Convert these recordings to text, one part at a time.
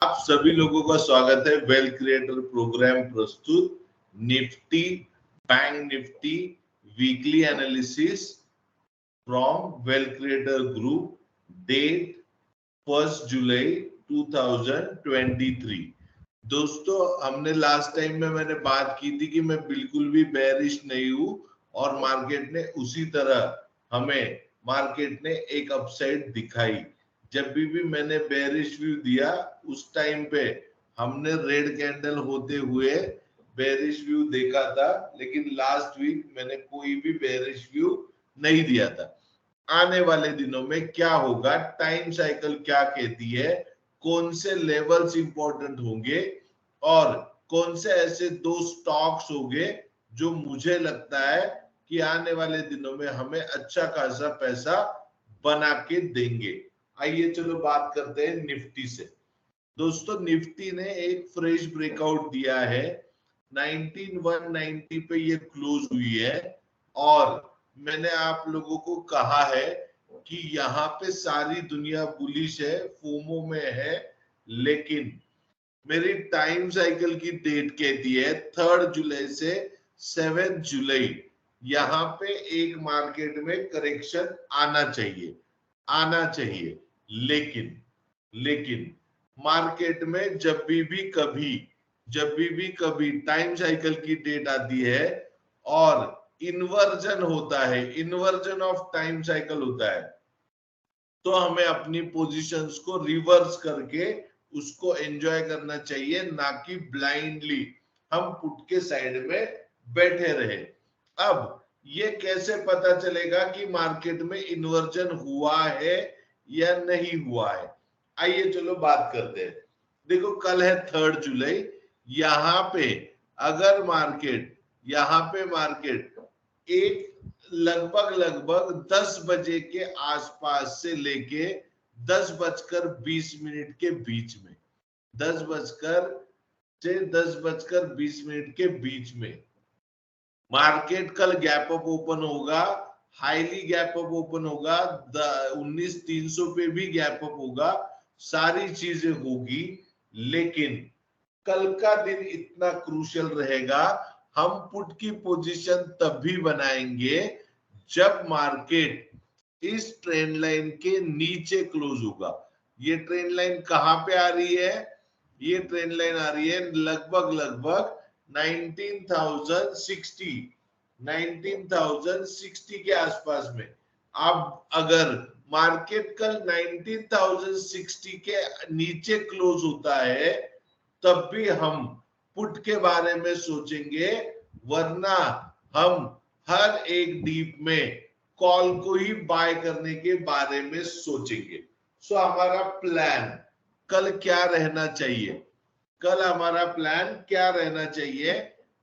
आप सभी लोगों का स्वागत है वेल्थ क्रिएटर प्रोग्राम प्रस्तुत Nifty bank Nifty weekly analysis from wealth creator group date 1 July 2023। दोस्तों, हमने लास्ट टाइम में मैंने बात की थी कि मैं बिल्कुल भी बेरिश नहीं हूं और मार्केट ने उसी तरह हमें मार्केट ने एक अपसाइड दिखाई। जब भी मैंने बेरिश व्यू दिया उस टाइम पे हमने रेड कैंडल होते हुए बेरिश व्यू देखा था, लेकिन लास्ट वीक मैंने कोई भी बेरिश व्यू नहीं दिया था। आने वाले दिनों में क्या होगा, टाइम साइकिल क्या कहती है, कौन से लेवल्स इंपॉर्टेंट होंगे और कौन से ऐसे दो स्टॉक्स होंगे जो मुझे लगता है कि आने वाले दिनों में हमें अच्छा खासा पैसा बना के देंगे। आइए चलो बात करते हैं निफ्टी से। दोस्तों, निफ्टी ने एक फ्रेश ब्रेकआउट दिया है। 19190 पे ये क्लोज हुई है और मैंने आप लोगों को कहा है कि यहाँ पे सारी दुनिया बुलिश है, फोमो में है, लेकिन मेरी टाइम साइकिल की डेट कहती है 3 जुलाई से 7 जुलाई यहाँ पे एक मार्केट में करेक्शन आना चाहिए, आना चाहिए। लेकिन मार्केट में जब भी कभी टाइम साइकिल की डेट आती है और इन्वर्जन होता है, इन्वर्जन ऑफ टाइम साइकिल होता है, तो हमें अपनी पोजीशंस को रिवर्स करके उसको एंजॉय करना चाहिए, ना कि ब्लाइंडली हम पुट के साइड में बैठे रहे। अब ये कैसे पता चलेगा कि मार्केट में इन्वर्जन हुआ है या नहीं हुआ है? आइए चलो बात करते हैं। देखो, कल है 3 जुलाई। यहाँ पे अगर मार्केट एक लगभग 10 बजे के आसपास से लेके 10:20 के बीच में 10 बजकर के बीच में मार्केट कल गैप अप ओपन होगा, हाईली गैप अप ओपन होगा, 19,300 पे भी गैप अप होगा, सारी चीजें होगी। लेकिन कल का दिन इतना क्रूशियल रहेगा, हम पुट की पोजीशन तब भी बनाएंगे जब मार्केट इस ट्रेंड लाइन के नीचे क्लोज होगा। ये ट्रेंड लाइन कहां पे आ रही है? ये ट्रेंड लाइन आ रही है लगभग 19,060 के आसपास में। अब अगर मार्केट कल 19,060 के नीचे क्लोज होता है तब भी हम पुट के बारे में सोचेंगे, वरना हम हर एक डीप में कॉल को ही बाय करने के बारे में सोचेंगे। सो हमारा प्लान कल क्या रहना चाहिए? कल हमारा प्लान क्या रहना चाहिए?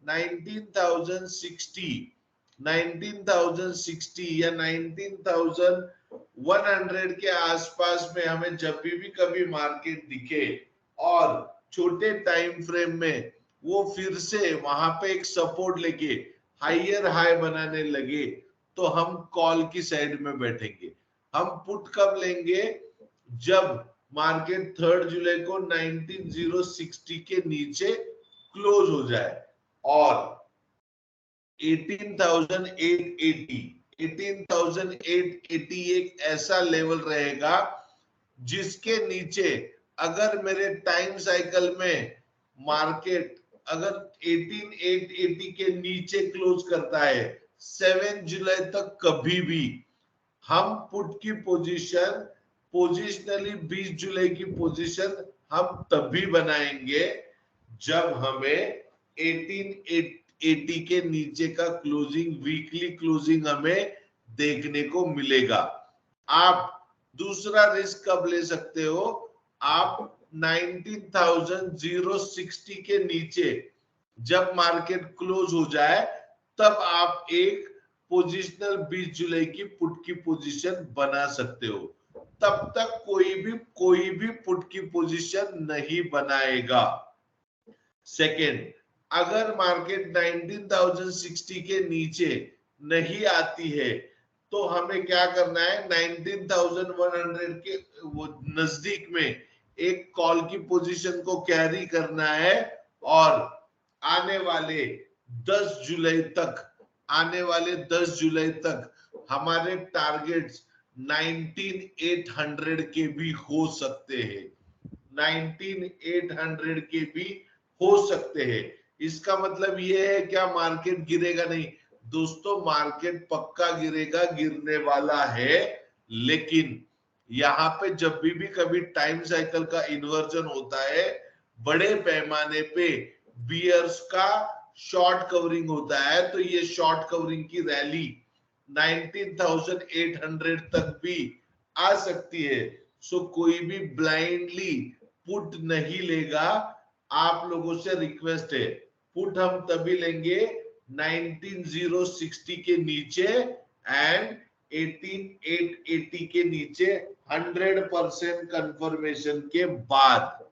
19,060 या 19,100 के आसपास में हमें जब भी कभी मार्केट दिखे और छोटे टाइम फ्रेम में वो फिर से वहां पे एक सपोर्ट लेके हायर हाई बनाने लगे, तो हम कॉल की साइड में बैठेंगे। हम पुट कब लेंगे? जब मार्केट 3 जुलाई को 19,060 के नीचे क्लोज हो जाए और 18,880 एक ऐसा लेवल रहेगा जिसके नीचे अगर मेरे टाइम साइकिल में मार्केट अगर 18,880 के नीचे क्लोज करता है 7 जुलाई तक, कभी भी हम पुट की पोजिशनली 20 जुलाई की पोजीशन हम तभी बनाएंगे जब हमें 18,880 के नीचे का क्लोजिंग, वीकली क्लोजिंग हमें देखने को मिलेगा। आप दूसरा रिस्क कब ले सकते हो? आप 19,060 के नीचे जब मार्केट क्लोज हो जाए तब आप एक पोजिशनल 20 जुलाई की पुट की पोजीशन बना सकते हो। तब तक कोई भी पुट की पोजीशन नहीं बनाएगा। सेकेंड, अगर मार्केट 19,060 के नीचे नहीं आती है तो हमें क्या करना है? 19,100 के वो नजदीक में एक कॉल की पोजीशन को कैरी करना है और आने वाले 10 जुलाई तक हमारे टारगेट्स 19,800 के भी हो सकते हैं, 19,800 के भी हो सकते हैं। इसका मतलब ये है क्या मार्केट गिरेगा? नहीं दोस्तों, मार्केट पक्का गिरेगा, गिरने वाला है। लेकिन यहाँ पे जब भी कभी टाइम साइकिल का इन्वर्जन होता है, बड़े पैमाने पे बियर्स का शॉर्ट कवरिंग होता है, तो ये शॉर्ट कवरिंग की रैली 19,800 तक भी आ सकती है। सो कोई भी ब्लाइंडली पुट नहीं लेगा। आप लोगों से रिक्वेस्ट है, पुट हम तभी लेंगे 19,060 के नीचे एंड 18,880 के नीचे 100% कंफर्मेशन के बाद।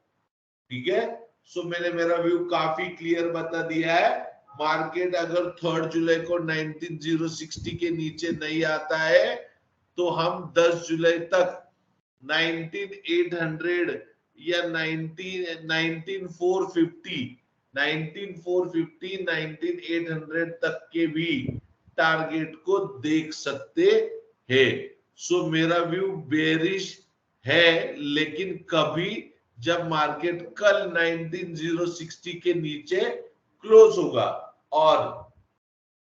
ठीक है, सो मैंने मेरा व्यू काफी क्लियर बता दिया है। मार्केट अगर 3 जुलाई को 19,060 के नीचे नहीं आता है तो हम 10 जुलाई तक 19,800 या 19,450 19,800 तक के भी टारगेट को देख सकते हैं। सो मेरा व्यू बेरिश है, लेकिन कभी जब मार्केट कल 19,060 के नीचे क्लोज होगा। और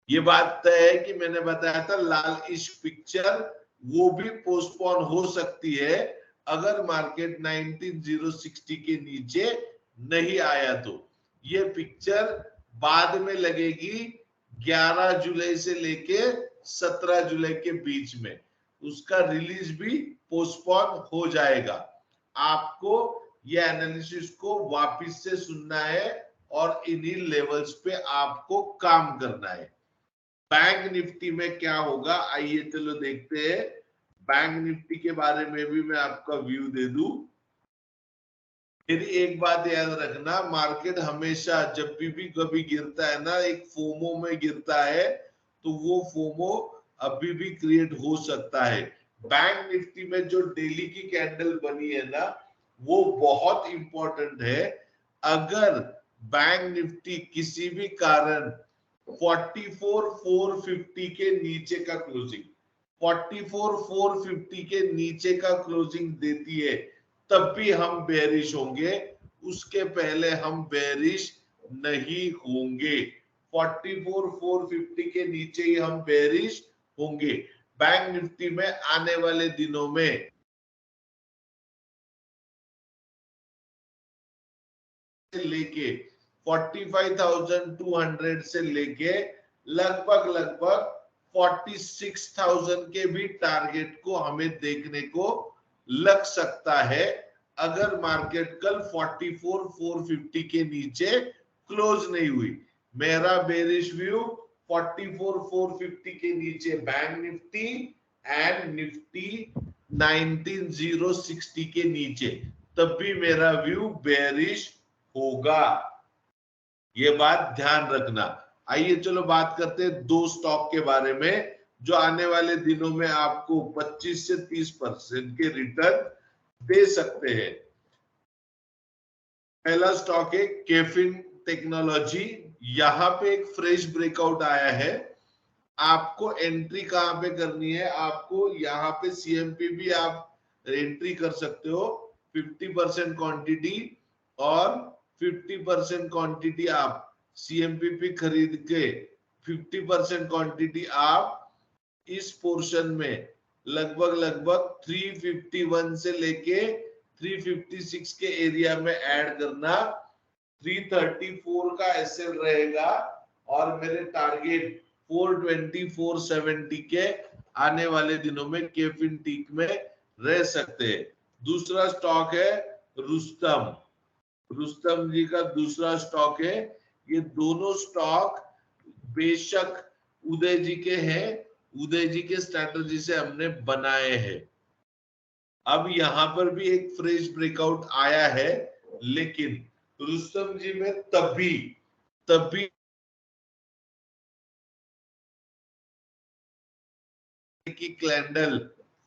ये बात तय है कि मैंने बताया था लाल इश्क पिक्चर वो भी पोस्टपोन हो सकती है अगर मार्केट 19,060 के नीचे नहीं आया तो। ये पिक्चर बाद में लगेगी 11 जुलाई से लेके 17 जुलाई के बीच में, उसका रिलीज भी पोस्टपोन हो जाएगा। आपको ये एनालिसिस को वापस से सुनना है और इन्हीं लेवल्स पे आपको काम करना है। बैंक निफ्टी में क्या होगा, आइए चलो देखते हैं। बैंक निफ्टी के बारे में भी मैं आपका व्यू दे दूं। मेरी एक बात याद रखना, मार्केट हमेशा जब भी कभी गिरता है ना, एक फोमो में गिरता है, तो वो फोमो अभी भी क्रिएट हो सकता है। बैंक निफ्टी में जो डेली की कैंडल बनी है ना, वो बहुत इंपॉर्टेंट है। अगर बैंक निफ्टी किसी भी कारण 44,450 के नीचे का क्लोजिंग 44,450 के नीचे का क्लोजिंग देती है, तब भी हम बेरिश होंगे, उसके पहले हम बेरिश नहीं होंगे। 44,450 के नीचे ही हम बेरिश होंगे। बैंक निफ्टी में आने वाले दिनों में लेके 45,200 से लेके लगभग 46,000 के भी टारगेट को हमें देखने को लग सकता है अगर मार्केट कल 44,450 के नीचे क्लोज नहीं हुई। मेरा बेरिश व्यू 44,450 के नीचे बैंक निफ्टी एंड निफ्टी 19,060 के नीचे, तब भी मेरा व्यू बेरिश होगा। ये बात ध्यान रखना। आइए चलो बात करते हैं दो स्टॉक के बारे में जो आने वाले दिनों में आपको 25 से 30% के रिटर्न दे सकते हैं। पहला स्टॉक है केफिन टेक्नोलॉजी। यहां पे एक फ्रेश ब्रेकआउट आया है। आपको एंट्री कहां पे करनी है, आपको यहाँ पे सीएमपी भी आप एंट्री कर सकते हो। 50% क्वांटिटी और 50% क्वांटिटी आप सीएमपी खरीद के 50% क्वांटिटी आप इस पोर्शन में लगभग 351 से लेके 356 के एरिया में ऐड करना। 334 का एसएल रहेगा और मेरे टारगेट 420 470 के आने वाले दिनों में केफिन टीक में रह सकते हैं। दूसरा स्टॉक है रुस्तम जी का दूसरा स्टॉक है। ये दोनों स्टॉक बेशक उदय जी के हैं, उदय जी के स्ट्रैटेजी से हमने बनाए हैं। अब यहां पर भी एक फ्रेश ब्रेकआउट आया है, लेकिन रुस्तम जी में तभी की कैंडल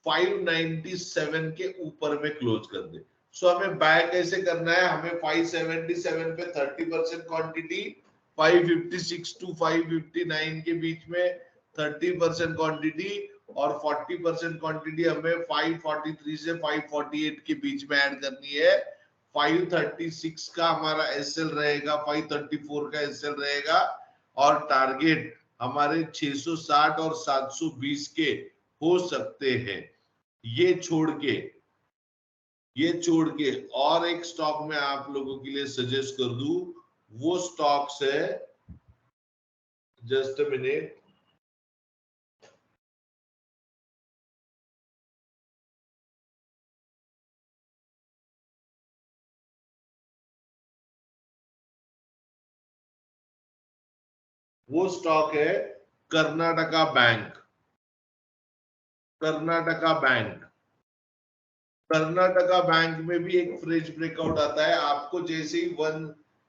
597 के ऊपर में क्लोज कर दे। सो हमें बाय कैसे करना है, हमें 577 पे 30% क्वांटिटी, 556 टू 559 के बीच में 30% क्वांटिटी और 40% क्वांटिटी हमें 543 से 548 के बीच में ऐड करनी है। 536 का हमारा एसएल रहेगा, 534 का एसएल रहेगा और टारगेट हमारे 660 और 720 के हो सकते हैं। ये छोड़ के और एक स्टॉक में आप लोगों के लिए सजेस्ट कर दूं, वो स्टॉक्स है, जस्ट अ मिनट, वो स्टॉक है Karnataka bank. Karnataka bank, Karnataka bank में भी एक फ्रेश ब्रेकआउट आता है। आपको जैसे ही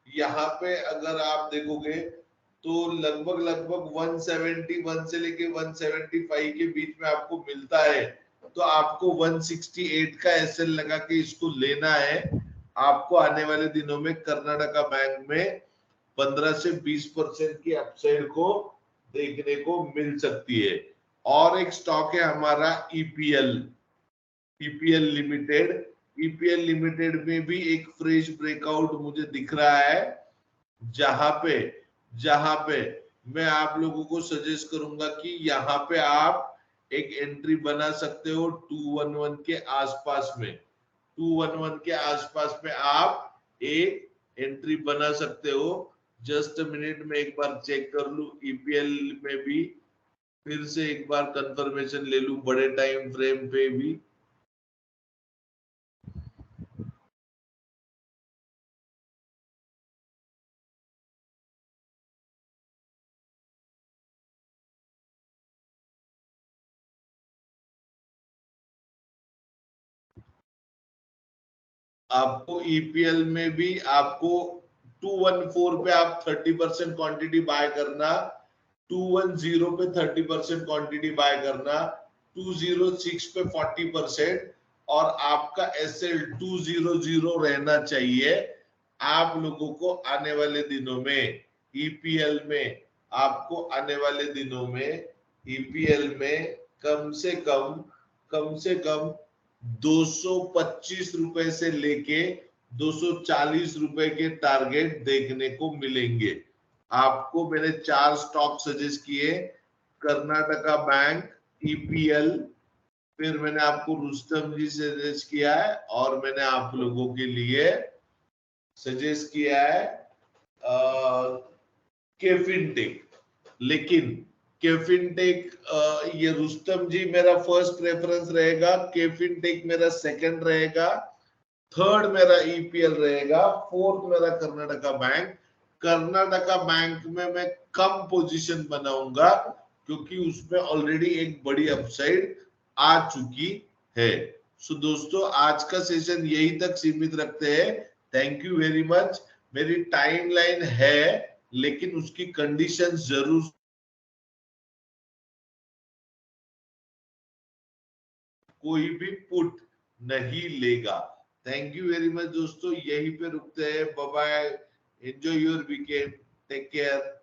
यहाँ पे अगर आप देखोगे तो लगभग 171 से लेके 175 के बीच में आपको मिलता है, तो आपको 168 का एसएल लगा के इसको लेना है। आपको आने वाले दिनों में कर्नाटका बैंक में 15 से 20% की अपसाइड को देखने को मिल सकती है। और एक स्टॉक है हमारा ईपीएल लिमिटेड। ईपीएल लिमिटेड में भी एक फ्रेश ब्रेकआउट मुझे दिख रहा है, जहां पे मैं आप लोगों को सजेस्ट करूंगा कि यहाँ पे आप एक एंट्री बना सकते हो 211 के आसपास में। 211 के आसपास में आप एक एंट्री बना सकते हो। जस्ट मिनट में एक बार चेक कर लू, ईपीएल में भी फिर से एक बार कंफर्मेशन ले लू बड़े टाइम फ्रेम पे भी। आपको ईपीएल में भी आपको 214 पे आप 30% क्वांटिटी बाय करना, 210 पे 30% क्वांटिटी बाय करना, 206 पे 40% और आपका एसएल 200 रहना चाहिए। आप लोगों को आने वाले दिनों में ईपीएल में, आपको आने वाले दिनों में ईपीएल में कम से कम 225 रुपए से लेके 240 रुपए के टारगेट देखने को मिलेंगे। आपको मैंने 4 स्टॉक सजेस्ट किए, कर्नाटका बैंक, ईपीएल, फिर मैंने आपको रुस्तम जी सजेस्ट किया है और मैंने आप लोगों के लिए सजेस्ट किया है केफिनटेक। लेकिन केफिनटेक, ये रुस्तम जी मेरा फर्स्ट रेफरेंस रहेगा, केफिनटेक मेरा सेकंड रहेगा, थर्ड मेरा ईपीएल रहेगा, फोर्थ मेरा कर्नाटका बैंक। कर्नाटका बैंक में मैं कम पोजीशन बनाऊंगा क्योंकि उसमें ऑलरेडी एक बड़ी अपसाइड आ चुकी है। सो दोस्तों, आज का सेशन यही तक सीमित रखते हैं। Thank you very much. मेरी टाइमलाइन है लेकिन उसकी कंडीशन जरूर, कोई भी पुट नहीं लेगा। थैंक यू वेरी मच दोस्तों, यहीं पे रुकते हैं। Bye bye, enjoy your weekend, take care.